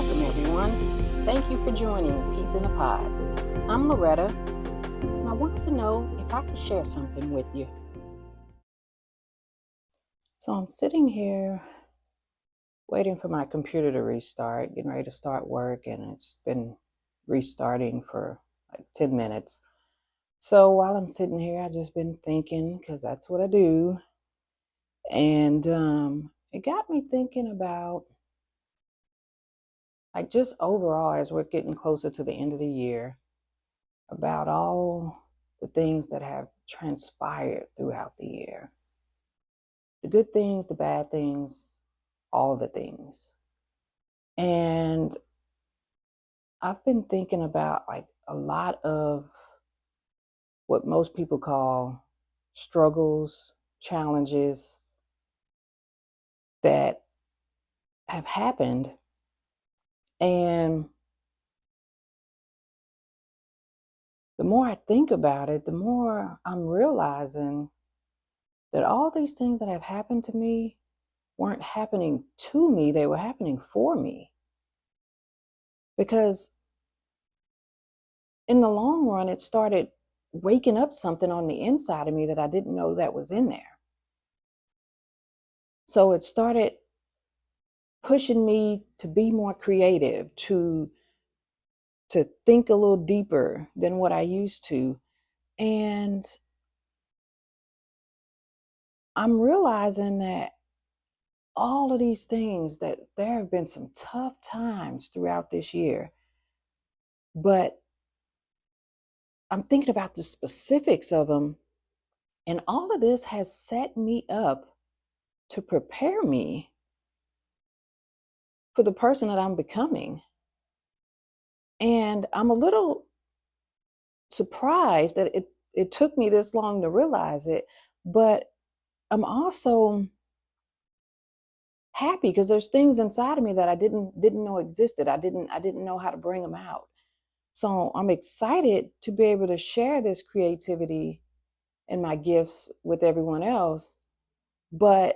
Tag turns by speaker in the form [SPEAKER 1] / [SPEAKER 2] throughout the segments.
[SPEAKER 1] Welcome, everyone. Thank you for joining Peace in the Pod. I'm Loretta, and I wanted to know if I could share something with you. So I'm sitting here waiting for my computer to restart, getting ready to start work, and it's been restarting for like 10 minutes. So while I'm sitting here, I've just been thinking, because that's what I do. And it got me thinking about, like, just overall, as we're getting closer to the end of the year, about all the things that have transpired throughout the year. The good things, the bad things, all the things. And I've been thinking about like a lot of what most people call struggles, challenges that have happened. And the more I think about it, the more I'm realizing that all these things that have happened to me weren't happening to me, they were happening for me. Because in the long run, it started waking up something on the inside of me that I didn't know that was in there. So it started pushing me to be more creative, to think a little deeper than what I used to. And I'm realizing that all of these things, that there have been some tough times throughout this year, but I'm thinking about the specifics of them. And all of this has set me up to prepare me for the person that I'm becoming. And I'm a little surprised that it took me this long to realize it, but I'm also happy because there's things inside of me that I didn't know existed. I didn't know how to bring them out. So I'm excited to be able to share this creativity and my gifts with everyone else. But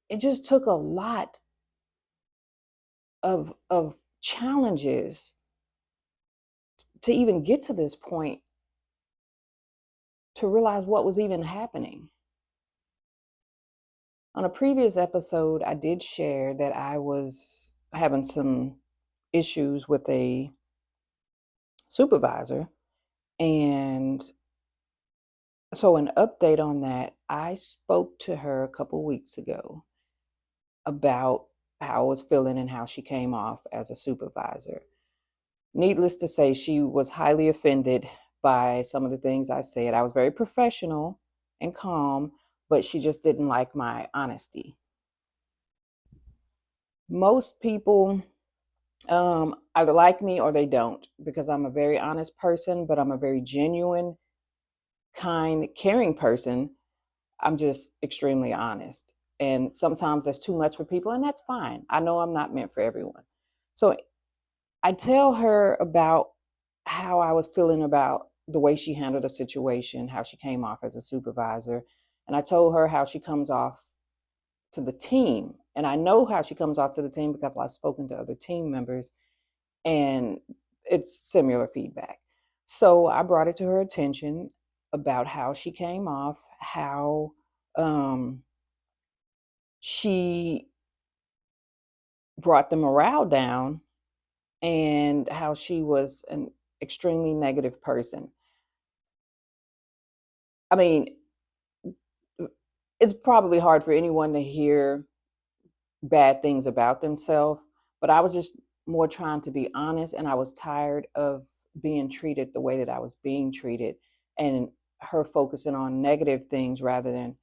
[SPEAKER 1] it just took a lot of challenges to even get to this point, to realize what was even happening. On a previous episode, I did share that I was having some issues with a supervisor. And so, an update on that, I spoke to her a couple weeks ago about how I was feeling and how she came off as a supervisor. Needless to say, she was highly offended by some of the things I said. I was very professional and calm, but she just didn't like my honesty. Most people either like me or they don't, because I'm a very honest person, but I'm a very genuine, kind, caring person. I'm just extremely honest. And sometimes that's too much for people, and that's fine. I know I'm not meant for everyone. So I tell her about how I was feeling about the way she handled the situation, how she came off as a supervisor. And I told her how she comes off to the team. And I know how she comes off to the team because I've spoken to other team members, and it's similar feedback. So I brought it to her attention about how she came off, how she brought the morale down, and how she was an extremely negative person. I mean, it's probably hard for anyone to hear bad things about themselves, but I was just more trying to be honest, and I was tired of being treated the way that I was being treated, and her focusing on negative things rather than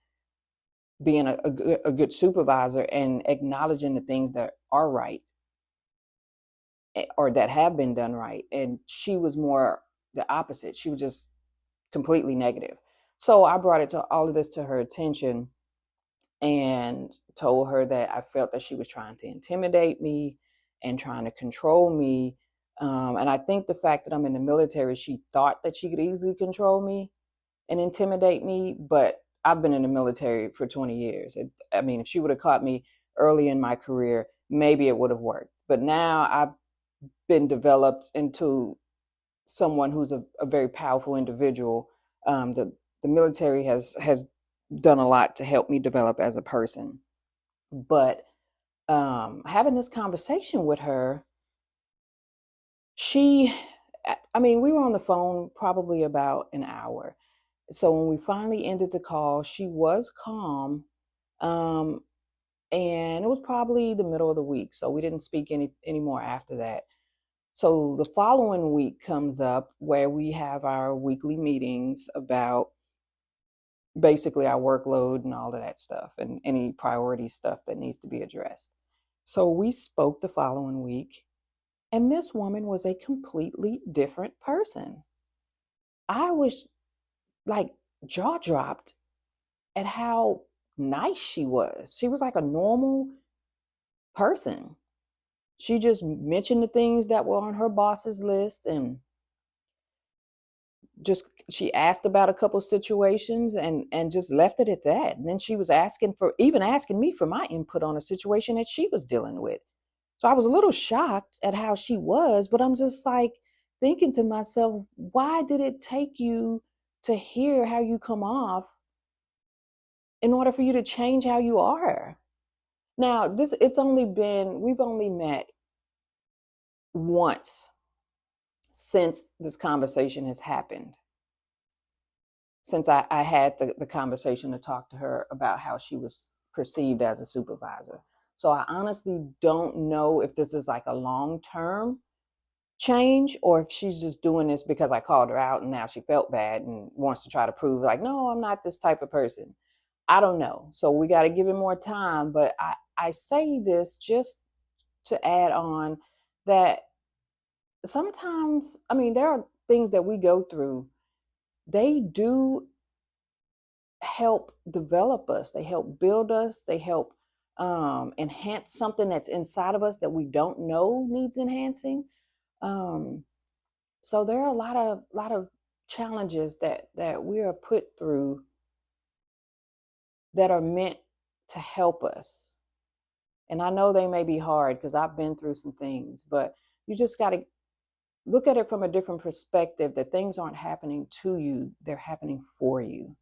[SPEAKER 1] being a good supervisor and acknowledging the things that are right or that have been done right. And she was more the opposite. She was just completely negative. So I brought all of this to her attention and told her that I felt that she was trying to intimidate me and trying to control me. And I think the fact that I'm in the military, she thought that she could easily control me and intimidate me, but I've been in the military for 20 years. I mean, if she would have caught me early in my career, maybe it would have worked. But now been developed into someone who's a very powerful individual. The military has done a lot to help me develop as a person. But having this conversation with her, she, I mean, we were on the phone probably about an hour. So when we finally ended the call, she was calm. Um, and it was probably the middle of the week. So we didn't speak anymore after that. So the following week comes up where we have our weekly meetings about basically our workload and all of that stuff and any priority stuff that needs to be addressed. So we spoke the following week, and this woman was a completely different person. I was like jaw dropped at how nice she was. She was like a normal person. She just mentioned the things that were on her boss's list, and just she asked about a couple situations and just left it at that. And then she was asking me for my input on a situation that she was dealing with. So I was a little shocked at how she was, but I'm just like thinking to myself, why did it take you to hear how you come off in order for you to change how you are? Now, we've only met once since this conversation has happened, since I had the conversation to talk to her about how she was perceived as a supervisor. So I honestly don't know if this is like a long-term change or if she's just doing this because I called her out and now she felt bad and wants to try to prove like, no, I'm not this type of person. I don't know. So we got to give it more time. But I say this just to add on that sometimes, I mean, there are things that we go through. They do help develop us. They help build us. They help enhance something that's inside of us that we don't know needs enhancing. Um, so there are a lot of challenges that we are put through that are meant to help us. And I know they may be hard because I've been through some things, but you just got to look at it from a different perspective, that things aren't happening to you, they're happening for you.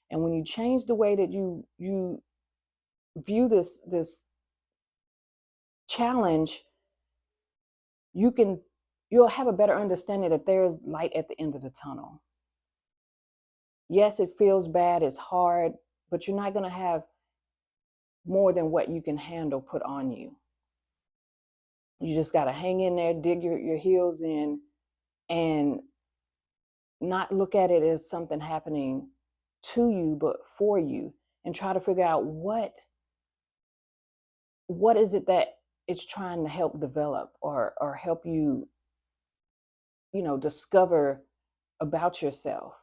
[SPEAKER 1] And when you change the way that you view this challenge, you'll have a better understanding that there's light at the end of the tunnel. Yes, it feels bad, it's hard, but you're not going to have more than what you can handle put on you. You just got to hang in there, dig your heels in, and not look at it as something happening to you, but for you, and try to figure out what is it that it's trying to help develop or help you, discover about yourself.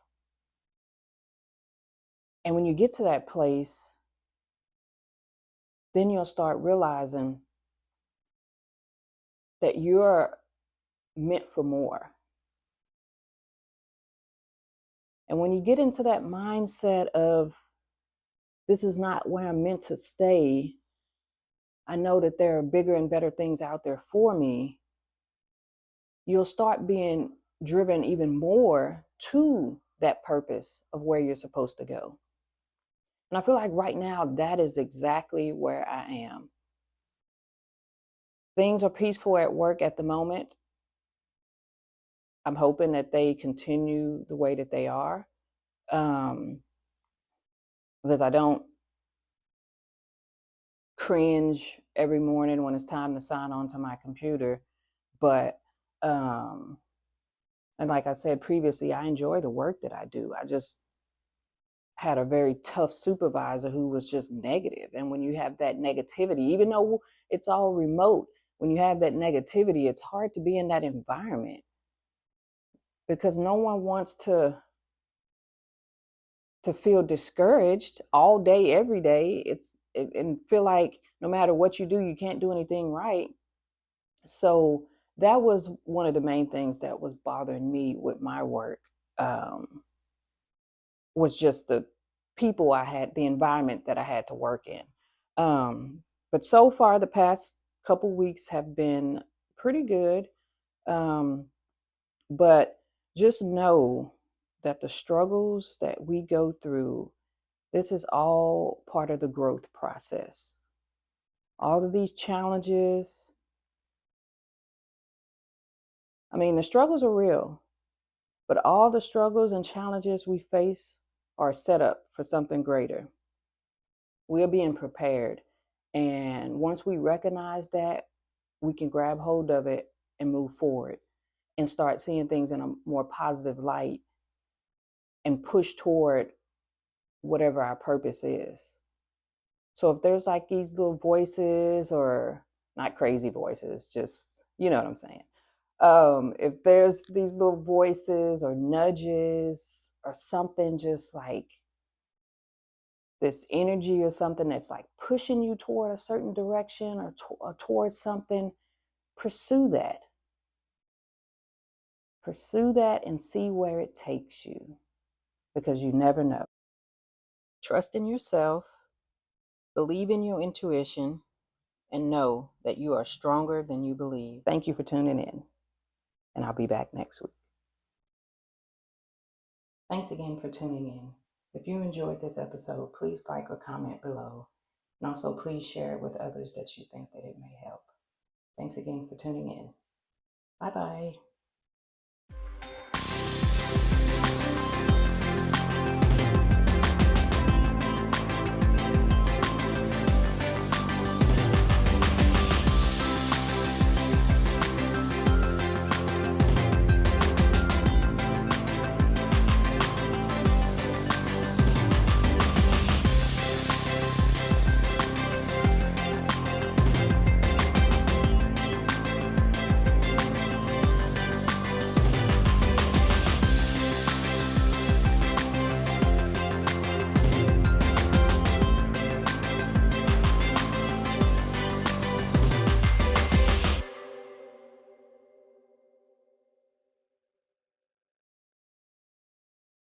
[SPEAKER 1] And when you get to that place, then you'll start realizing that you're meant for more. And when you get into that mindset of, this is not where I'm meant to stay, I know that there are bigger and better things out there for me, you'll start being driven even more to that purpose of where you're supposed to go. And I feel like right now, that is exactly where I am. Things are peaceful at work at the moment. I'm hoping that they continue the way that they are, because I don't cringe every morning when it's time to sign on to my computer. But, and like I said previously, I enjoy the work that I do. I just had a very tough supervisor who was just negative. And when you have that negativity, even though it's all remote, when you have that negativity, it's hard to be in that environment because no one wants to feel discouraged all day, every day. And feel like no matter what you do, you can't do anything right. So that was one of the main things that was bothering me with my work. Was just the people I had, the environment that I had to work in. But so far, the past couple weeks have been pretty good. But just know that the struggles that we go through, this is all part of the growth process. All of these challenges, I mean, the struggles are real, but all the struggles and challenges we face are set up for something greater. We're being prepared. And once we recognize that, we can grab hold of it and move forward and start seeing things in a more positive light and push toward whatever our purpose is. So if there's like these little voices, or not crazy voices, just, you know what I'm saying? If there's these little voices or nudges or something, just like this energy or something that's like pushing you toward a certain direction or towards something, pursue that. Pursue that and see where it takes you, because you never know. Trust in yourself, believe in your intuition, and know that you are stronger than you believe. Thank you for tuning in, and I'll be back next week. Thanks again for tuning in. If you enjoyed this episode, please like or comment below. And also please share it with others that you think that it may help. Thanks again for tuning in. Bye-bye.